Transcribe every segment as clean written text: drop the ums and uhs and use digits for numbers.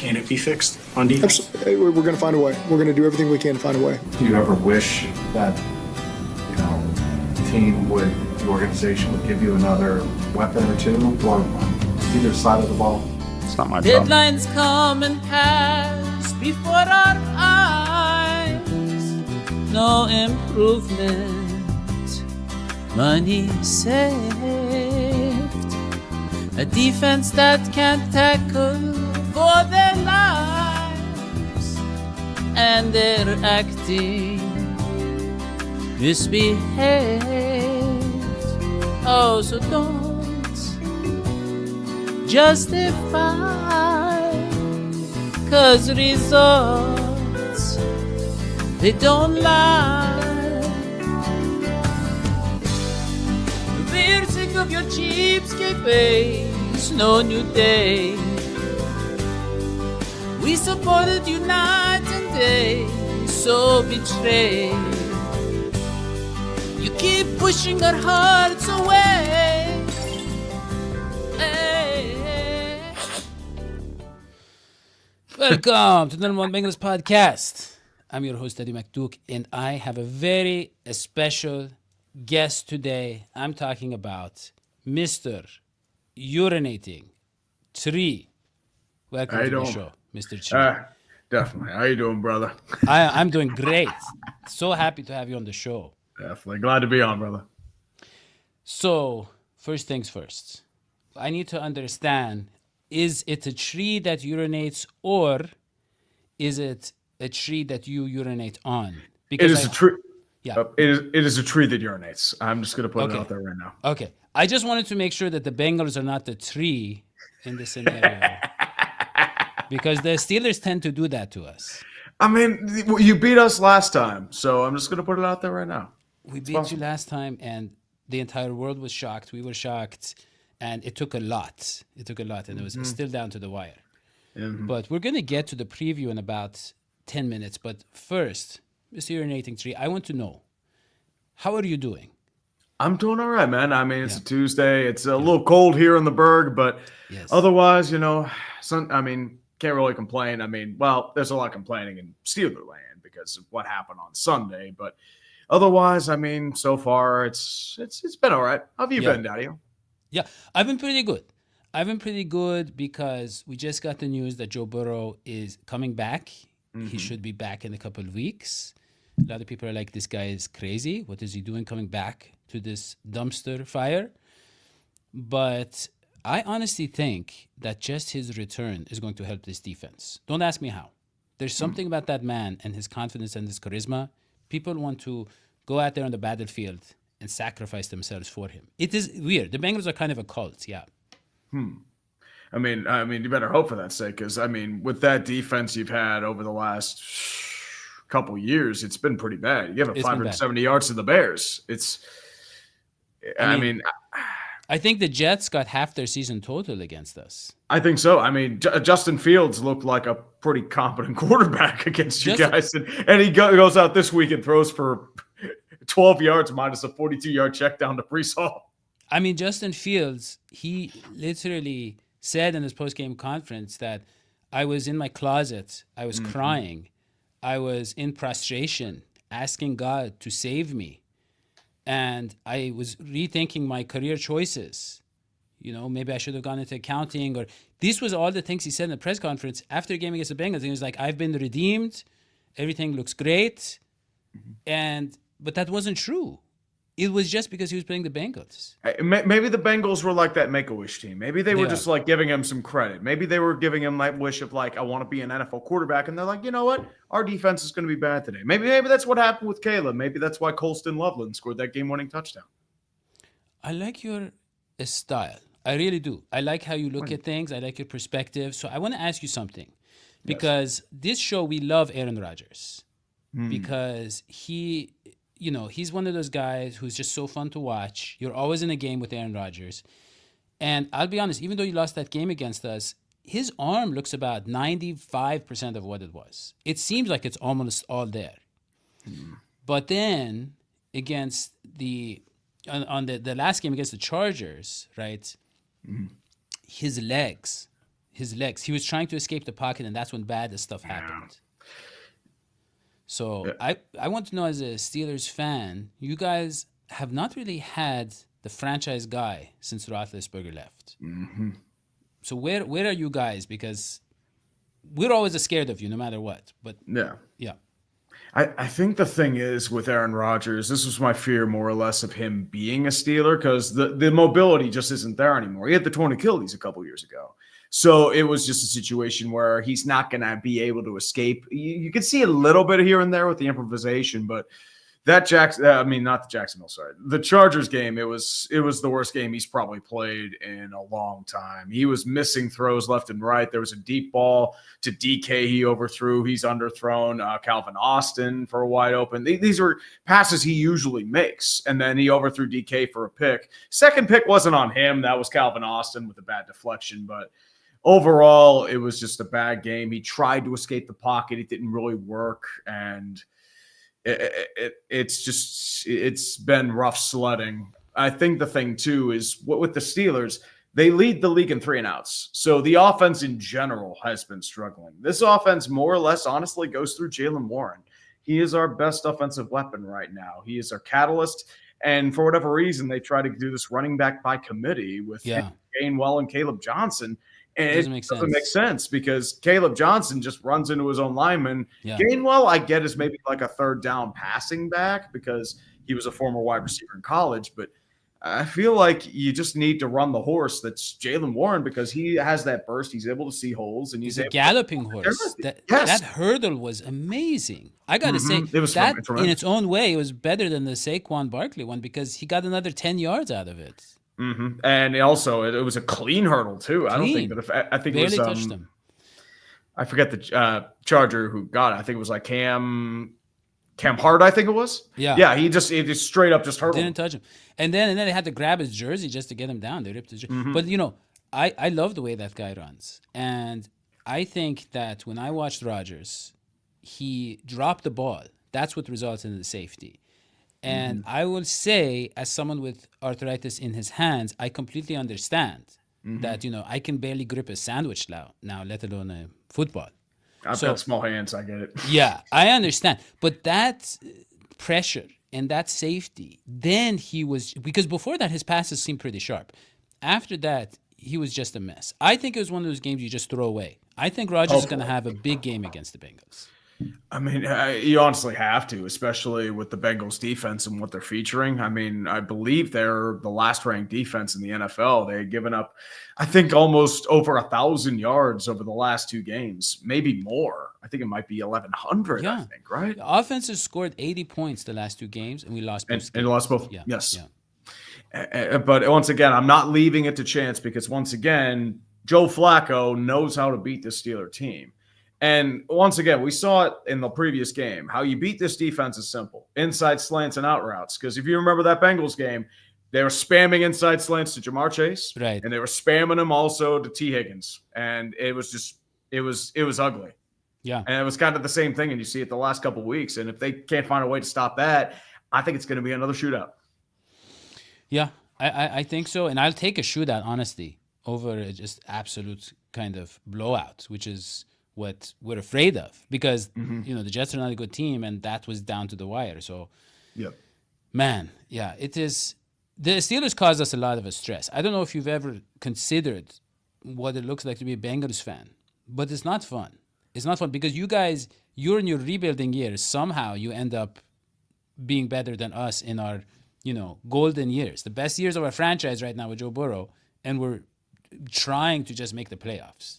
Can it be fixed on defense? Absolutely. We're going to find a way. We're going to do everything we can to find a way. Do you ever wish that, the organization would give you another weapon or two on either side of the ball? It's not my job. Deadlines come and pass before our eyes. No improvement, money saved. A defense that can't tackle for their lives, and they're acting misbehaved. Oh, so don't justify, 'cause results, they don't lie. We're sick of your cheapskate ways, no new day. We supported you night and day, so betrayed. You keep pushing our hearts away. Hey. Welcome to the number one Bengals podcast. I'm your host, Eddie McDuke, and I have a very special guest today. I'm talking about Mr. Urinating Tree. Welcome to the show, Mr. Tree. Definitely. How you doing, brother? I'm doing great. So happy to have you on the show. Definitely. Glad to be on, brother. So, first things first. I need to understand, is it a tree that urinates, or is it a tree that you urinate on? Because it is a tree. Yeah. It is a tree that urinates. I'm just going to put it out there right now. Okay. I just wanted to make sure that the Bengals are not the tree in this scenario. Because the Steelers tend to do that to us. I mean, you beat us last time, so I'm just going to put it out there right now. We beat you last time, and the entire world was shocked. We were shocked, and it took a lot. And it was still down to the wire. Mm-hmm. But we're going to get to the preview in about 10 minutes. But first, Mr. Urinating Tree, I want to know, how are you doing? I'm doing all right, man. I mean, it's a Tuesday. It's a little cold here in the Berg, but otherwise, can't really complain. I mean, well, there's a lot of complaining in Steeler land because of what happened on Sunday, but otherwise, I mean, so far it's been all right. How have you been, Daddy? Yeah, I've been pretty good. Because we just got the news that Joe Burrow is coming back. Mm-hmm. He should be back in a couple of weeks. A lot of people are like, this guy is crazy. What is he doing coming back to this dumpster fire? But I honestly think that just his return is going to help this defense. Don't ask me how. There's something about that man and his confidence and his charisma. People want to go out there on the battlefield and sacrifice themselves for him. It is weird. The Bengals are kind of a cult, yeah. I mean, you better hope for that sake, because I mean, with that defense you've had over the last couple years, it's been pretty bad. You have 570 yards to the Bears. I think the Jets got half their season total against us. I think so. I mean, Justin Fields looked like a pretty competent quarterback against you guys. And he goes out this week and throws for 12 yards minus a 42-yard check down to Breece Hall. I mean, Justin Fields, he literally said in his post-game conference that I was in my closet. I was crying. I was in prostration, asking God to save me. And I was rethinking my career choices. Maybe I should have gone into accounting, or these was all the things he said in the press conference after the game against the Bengals. He was like, I've been redeemed. Everything looks great. But that wasn't true. It was just because he was playing the Bengals. Maybe the Bengals were like that Make-A-Wish team. Maybe they were just like giving him some credit. Maybe they were giving him that wish of like, I want to be an NFL quarterback. And they're like, you know what? Our defense is going to be bad today. Maybe that's what happened with Caleb. Maybe that's why Colston Loveland scored that game-winning touchdown. I like your style. I really do. I like how you look at things. I like your perspective. So I want to ask you something. Because this show, we love Aaron Rodgers. Because he's one of those guys who's just so fun to watch. You're always in a game with Aaron Rodgers. And I'll be honest, even though you lost that game against us, his arm looks about 95% of what it was. It seems like it's almost all there. But then against on the last game against the Chargers, right? His legs his legs. He was trying to escape the pocket, and that's when bad stuff happened. So I want to know, as a Steelers fan, you guys have not really had the franchise guy since Roethlisberger left. Mm-hmm. So where are you guys? Because we're always scared of you, no matter what. But yeah. I think the thing is with Aaron Rodgers, this was my fear more or less of him being a Steeler, because the mobility just isn't there anymore. He had the torn Achilles a couple years ago. So it was just a situation where he's not going to be able to escape. You can see a little bit here and there with the improvisation, but that the Chargers game, it was the worst game he's probably played in a long time. He was missing throws left and right. There was a deep ball to DK he overthrew. He's underthrown Calvin Austin for a wide open. These are passes he usually makes, and then he overthrew DK for a pick. Second pick wasn't on him. That was Calvin Austin with a bad deflection, but overall, it was just a bad game. He tried to escape the pocket. It didn't really work, and it's been rough sledding. I think the thing too is with the Steelers, they lead the league in 3 and outs. So the offense in general has been struggling. This offense more or less honestly goes through Jaylen Warren. He is our best offensive weapon right now. He is our catalyst. And for whatever reason, they try to do this running back by committee with Gainwell and Caleb Johnson. And it doesn't make sense because Caleb Johnson just runs into his own lineman. Yeah. Gainwell, I get, is maybe like a third down passing back because he was a former wide receiver in college. But I feel like you just need to run the horse that's Jaylen Warren, because he has that burst. He's able to see holes. And he's a galloping horse. That hurdle was amazing. I got to say, that in its own way, it was better than the Saquon Barkley one because he got another 10 yards out of it. Mm-hmm. And also, it was a clean hurdle too. I don't think that. I think barely it was. Touched him. I forget the Charger who got it. I think it was like Cam Hart. I think it was. Yeah. He just straight up just hurdled. Didn't touch him. And then they had to grab his jersey just to get him down. They ripped his jersey. Mm-hmm. But I love the way that guy runs, and I think that when I watched Rodgers, he dropped the ball. That's what resulted in the safety. And I will say, as someone with arthritis in his hands, I completely understand that, I can barely grip a sandwich now, let alone a football. I've got small hands. I get it. Yeah, I understand. But that pressure and that safety, then because before that, his passes seemed pretty sharp. After that, he was just a mess. I think it was one of those games you just throw away. I think Rodgers is going to have a big game against the Bengals. I mean, you honestly have to, especially with the Bengals defense and what they're featuring. I mean, I believe they're the last ranked defense in the NFL. They had given up, I think, almost over 1,000 yards over the last 2 games, maybe more. I think it might be 1,100, I think, right? The offense has scored 80 points the last 2 games, and we lost both. And lost both, yes. Yeah. But once again, I'm not leaving it to chance because, once again, Joe Flacco knows how to beat the Steeler team. And once again, we saw it in the previous game. How you beat this defense is simple. Inside slants and out routes. Because if you remember that Bengals game, they were spamming inside slants to Jamar Chase. Right. And they were spamming them also to T. Higgins. And it was ugly. Yeah. And it was kind of the same thing. And you see it the last couple of weeks. And if they can't find a way to stop that, I think it's going to be another shootout. Yeah, I think so. And I'll take a shootout, honestly, over just absolute kind of blowout, which is what we're afraid of because, the Jets are not a good team, and that was down to the wire. So, man, it is. The Steelers caused us a lot of stress. I don't know if you've ever considered what it looks like to be a Bengals fan, but it's not fun. It's not fun because you're in your rebuilding years. Somehow you end up being better than us in our, golden years, the best years of our franchise right now with Joe Burrow, and we're trying to just make the playoffs.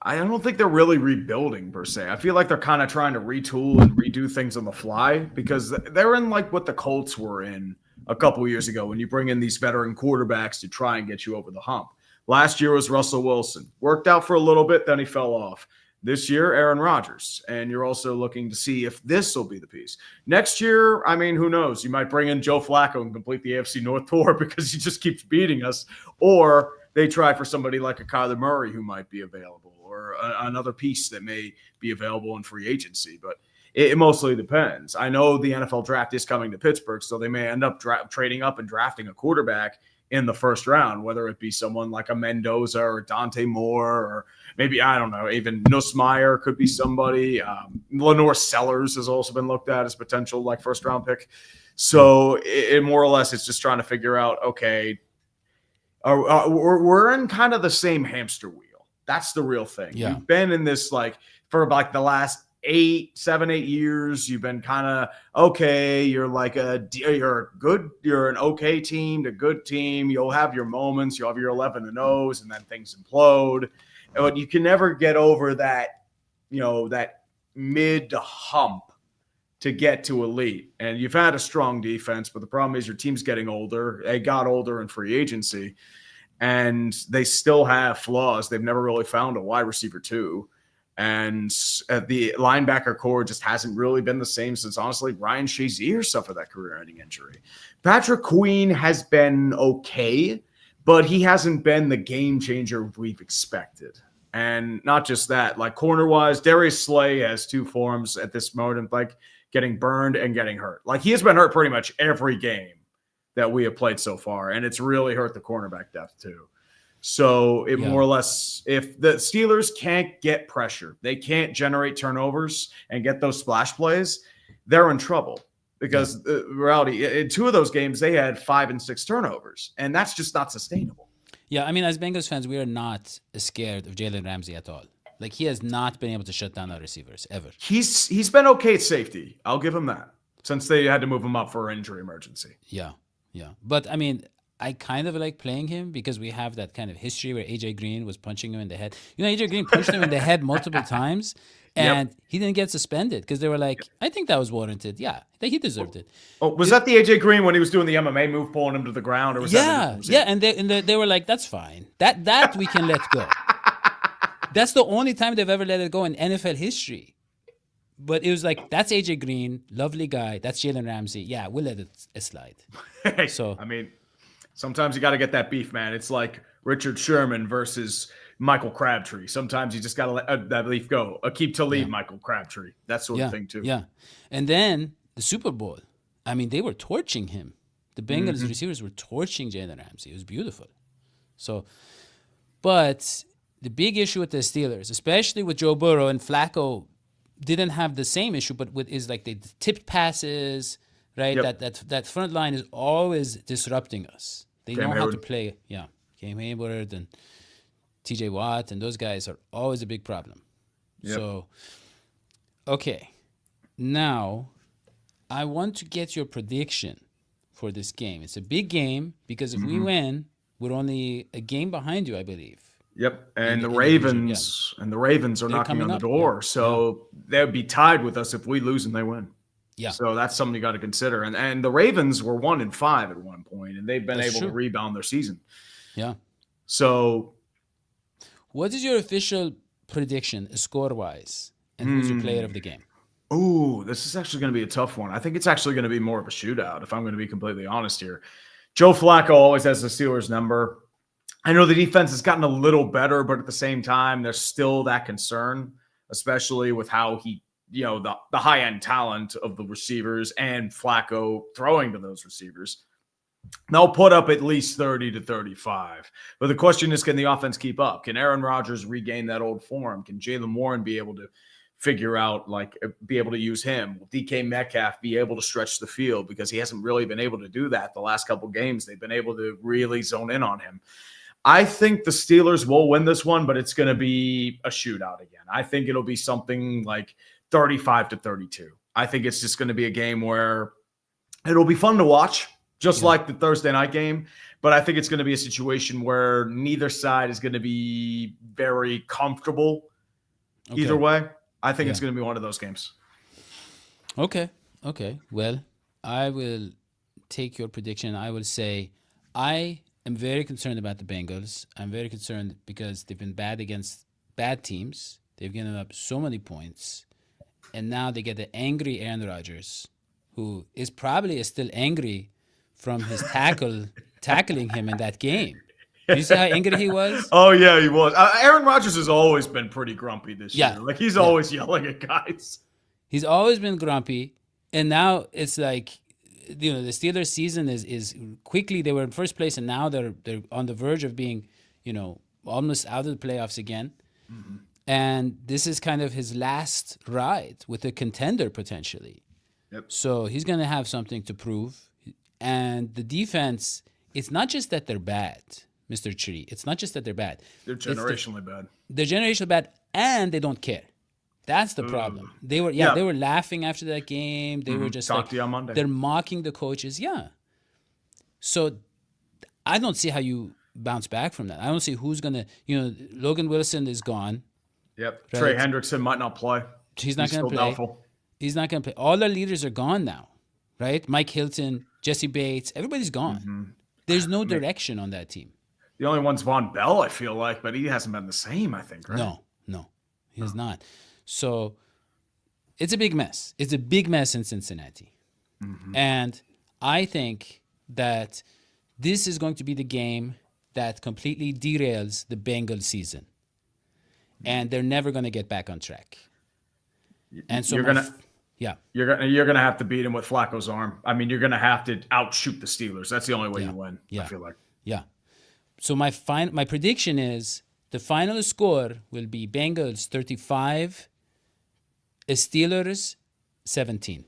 I don't think they're really rebuilding per se. I feel like they're kind of trying to retool and redo things on the fly because they're in like what the Colts were in a couple years ago when you bring in these veteran quarterbacks to try and get you over the hump. Last year was Russell Wilson. Worked out for a little bit, then he fell off. This year, Aaron Rodgers. And you're also looking to see if this will be the piece. Next year, I mean, who knows? You might bring in Joe Flacco and complete the AFC North tour because he just keeps beating us. Or they try for somebody like a Kyler Murray who might be available or another piece that may be available in free agency. But it mostly depends. I know the NFL draft is coming to Pittsburgh, so they may end up trading up and drafting a quarterback in the first round, whether it be someone like a Mendoza or Dante Moore, or maybe, I don't know, even Nussmeier could be somebody. Lenore Sellers has also been looked at as potential like first round pick. So it more or less, it's just trying to figure out, okay, we're in kind of the same hamster wheel. That's the real thing. Yeah. We've been in this like for like the last 7, 8 years. You've been kind of okay. You're like you're an okay team to good team. You'll have your moments. You'll have your 11-0s, and then things implode. But you can never get over that, that mid hump to get to elite. And you've had a strong defense, but the problem is your team's getting older. They got older in free agency, and they still have flaws. They've never really found a wide receiver too. And the linebacker core just hasn't really been the same since, honestly, Ryan Shazier suffered that career-ending injury. Patrick Queen has been okay, but he hasn't been the game changer we've expected. And not just that, like corner-wise, Darius Slay has 2 forms at this moment, like getting burned and getting hurt. Like he has been hurt pretty much every game that we have played so far, and it's really hurt the cornerback depth too. So it more or less, if the Steelers can't get pressure, they can't generate turnovers and get those splash plays, they're in trouble. Because the reality, in 2 of those games, they had 5 and 6 turnovers, and that's just not sustainable. Yeah, I mean, as Bengals fans, we are not scared of Jalen Ramsey at all. Like, he has not been able to shut down our receivers, ever. He's been okay at safety. I'll give him that, since they had to move him up for an injury emergency. Yeah. But, I mean, I kind of like playing him because we have that kind of history where A.J. Green was punching him in the head. A.J. Green punched him in the head multiple times, and he didn't get suspended because they were like, I think that was warranted. Yeah, he deserved it. Oh, was that the A.J. Green when he was doing the MMA move, pulling him to the ground? Or was that and they were like, that's fine. That we can let go. That's the only time they've ever let it go in NFL history. But it was like, that's A.J. Green, lovely guy. That's Jalen Ramsey. Yeah, we'll let it slide. So I mean, sometimes you got to get that beef, man. It's like Richard Sherman versus Michael Crabtree. Sometimes you just got to let that leaf go. Keep to leave Michael Crabtree. That sort of thing, too. Yeah. And then the Super Bowl. I mean, they were torching him. The Bengals receivers were torching Jalen Ramsey. It was beautiful. So, but the big issue with the Steelers, especially with Joe Burrow and Flacco, didn't have the same issue, but is like they tipped passes, right? Yep. That front line is always disrupting us. They know how Hayward. to play. Yeah, Cam Hayward and T.J. Watt and those guys are always a big problem. Yep. So, okay, now I want to get your prediction for this game. It's a big game because if we win, we're only a game behind you, I believe. Yep, and the in the Ravens division, and the Ravens are They're knocking on coming the up, door, yeah. so they'd be tied with us if we lose and they win. Yeah. So that's something you got to consider. And the Ravens were 1-5 at one point, and they've been That's able true. to rebound their season. Yeah. So What is your official prediction, score-wise, and who's your player of the game? ooh, this is actually going to be a tough one. I think it's actually going to be more of a shootout, if I'm going to be completely honest here. Joe Flacco always has the Steelers' number. I know the defense has gotten a little better, but at the same time, there's still that concern, especially with how he, the high-end talent of the receivers and Flacco throwing to those receivers. They'll put up at least 30 to 35. But the question is, can the offense keep up? Can Aaron Rodgers regain that old form? Can Jaylen Warren be able to figure out, be able to use him? Will DK Metcalf be able to stretch the field? Because he hasn't really been able to do that the last couple games. They've been able to really zone in on him. I think the Steelers will win this one, but it's going to be a shootout again. I think it'll be something like 35 to 32. I think it's just going to be a game where it'll be fun to watch, just like the Thursday night game. But I think it's going to be a situation where neither side is going to be very comfortable either way. I think it's going to be one of those games. Okay. Well, I will take your prediction. I will say I'm very concerned about the Bengals. I'm very concerned because they've been bad against bad teams. They've given up so many points. And now they get the angry Aaron Rodgers, who is probably still angry from his tackling him in that game. Did you see how angry he was? Oh, yeah, he was. Aaron Rodgers has always been pretty grumpy this year. Like, he's always yelling at guys. He's always been grumpy. And now it's like the Steelers season is quickly, they were in first place and now they're on the verge of being, almost out of the playoffs again. And this is kind of his last ride with a contender potentially. Yep. So he's going to have something to prove. And the defense, it's not just that they're bad, Mr. Tree. It's not just that they're bad. They're generationally bad. They're generationally bad, and they don't care. That's the problem. They were they were laughing after that game. They were just Talked to you on Monday. They're mocking the coaches. Yeah. So I don't see how you bounce back from that. I don't see who's gonna. Logan Wilson is gone. Yep. Right. Trey Hendrickson might not play. He's not going to still play. doubtful. He's not going to play. All our leaders are gone now, right? Mike Hilton, Jesse Bates, everybody's gone. There's no direction on that team. The only one's Von Bell, I feel like, but he hasn't been the same, I think, right? No, he has not. So it's a big mess. It's a big mess in Cincinnati. And I think that this is going to be the game that completely derails the Bengals season. And they're never going to get back on track. And so you're gonna have to beat him with Flacco's arm. I mean, you're gonna have to outshoot the Steelers. That's the only way you win. I feel like. Yeah. So my prediction is the final score will be Bengals 35, Steelers 17.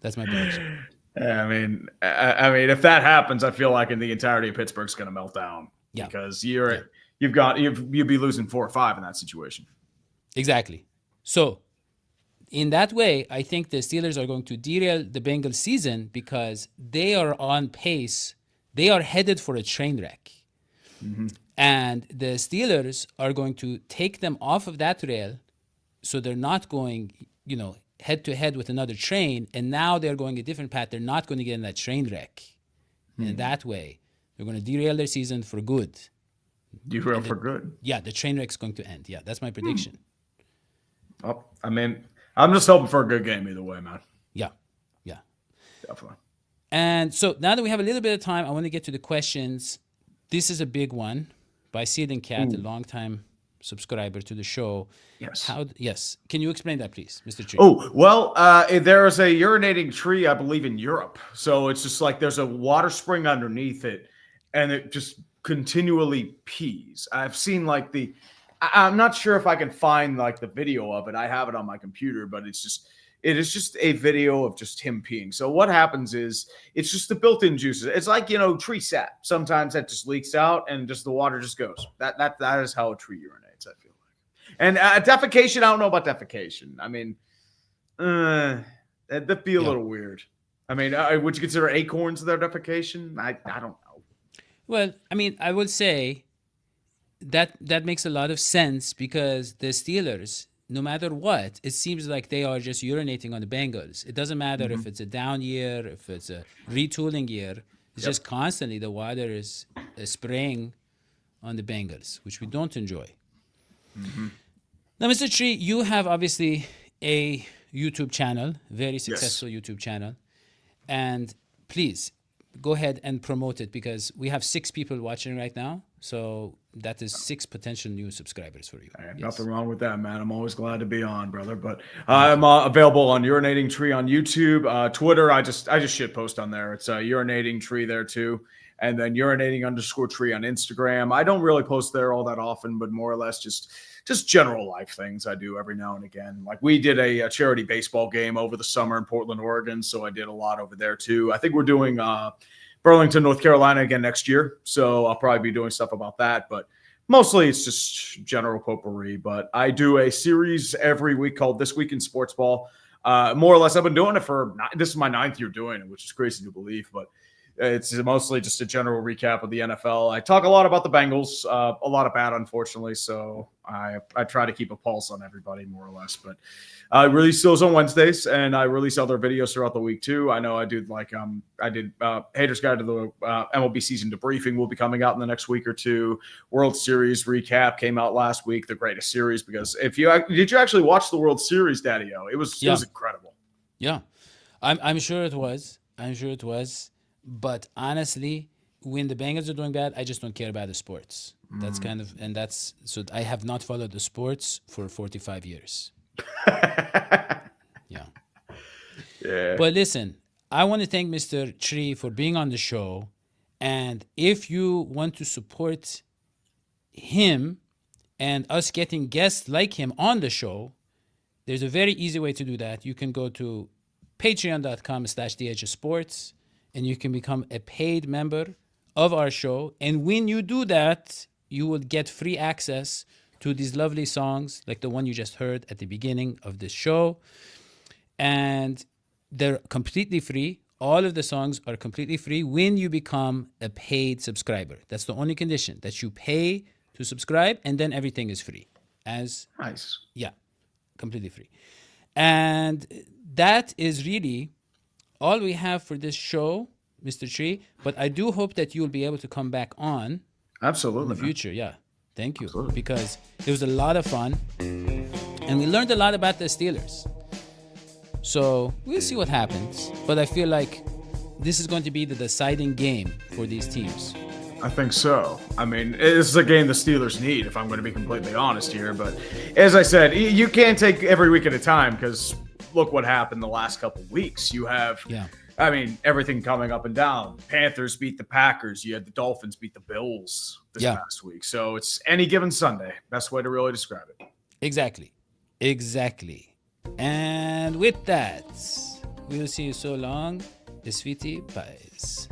That's my prediction. I mean, if that happens, I feel like in the entirety of Pittsburgh's going to melt down. Yeah. Because you'd be losing 4 or 5 in that situation. Exactly. So in that way, I think the Steelers are going to derail the Bengals season because they are on pace. They are headed for a train wreck. And the Steelers are going to take them off of that rail so they're not going, head to head with another train, and now they're going a different path. They're not going to get in that train wreck. And that way, they're going to derail their season for good. Derail for good? Yeah, the train wreck's going to end. Yeah, that's my prediction. Oh, I mean, I'm just hoping for a good game either way, man. Yeah. Definitely. And so now that we have a little bit of time, I want to get to the questions. This is a big one by Sid and Cat, a longtime subscriber to the show. Yes. Yes. Can you explain that, please, Mr. Tree? Oh, well, there is a urinating tree, I believe, in Europe. So it's just like there's a water spring underneath it, and it just continually pees. I've seen I'm not sure if I can find like the video of it. I have it on my computer, but it is just a video of just him peeing. So what happens is it's just the built-in juices. It's like, tree sap. Sometimes that just leaks out and just the water just goes. That is how a tree urinates, I feel like. And defecation, I don't know about defecation. I mean, that'd be a little weird. I mean, would you consider acorns their defecation? I don't know. Well, I mean, I would say that makes a lot of sense because the Steelers, no matter what, it seems like they are just urinating on the Bengals. It doesn't matter if it's a down year, if it's a retooling year. It's just constantly the water is spraying on the Bengals, which we don't enjoy. Now, Mr. Tree, you have obviously a YouTube channel, very successful YouTube channel. And please, go ahead and promote it because we have 6 people watching right now. So that is 6 potential new subscribers for you. Nothing wrong with that, man. I'm always glad to be on, brother. But I'm available on Urinating Tree on YouTube, Twitter. I just shit post on there. It's Urinating Tree there too, and then urinating_tree on Instagram. I don't really post there all that often, but more or less just general life things I do every now and again. Like we did a charity baseball game over the summer in Portland, Oregon, so I did a lot over there too. I think we're doing Burlington, North Carolina again next year. So I'll probably be doing stuff about that, but mostly it's just general potpourri. But I do a series every week called This Week in Sports Ball. More or less, I've been doing it this is my 9th year doing it, which is crazy to believe, but it's mostly just a general recap of the NFL. I talk a lot about the Bengals, a lot of bad, unfortunately. So I try to keep a pulse on everybody more or less, but I release those on Wednesdays and I release other videos throughout the week too. I know I did Haters Guide to the MLB Season Debriefing will be coming out in the next week or two. World Series recap came out last week, the greatest series, because did you actually watch the World Series, Daddy-O? It was incredible. Yeah, I'm sure it was. But honestly, when the Bengals are doing bad, I just don't care about the sports. That's so I have not followed the sports for 45 years. Yeah. Yeah. But listen, I want to thank Mr. Tree for being on the show. And if you want to support him and us getting guests like him on the show, there's a very easy way to do that. You can go to patreon.com/dhsports and you can become a paid member of our show. And when you do that, you will get free access to these lovely songs like the one you just heard at the beginning of this show. And they're completely free. All of the songs are completely free when you become a paid subscriber. That's the only condition, that you pay to subscribe, and then everything is free. Nice. Yeah, completely free. And that is really all we have for this show, Mr. Tree. But I do hope that you'll be able to come back on Absolutely. in the man. future. Yeah, thank you. Absolutely. Because it was a lot of fun. And we learned a lot about the Steelers. So we'll see what happens. But I feel like this is going to be the deciding game for these teams. I think so. I mean, this is a game the Steelers need, if I'm going to be completely honest here. But as I said, you can't take every week at a time because look what happened the last couple of weeks. You have, I mean, everything coming up and down. Panthers beat the Packers. You had the Dolphins beat the Bills this past week. So it's any given Sunday. Best way to really describe it. Exactly. And with that, we will see you so long. Sweetie pies.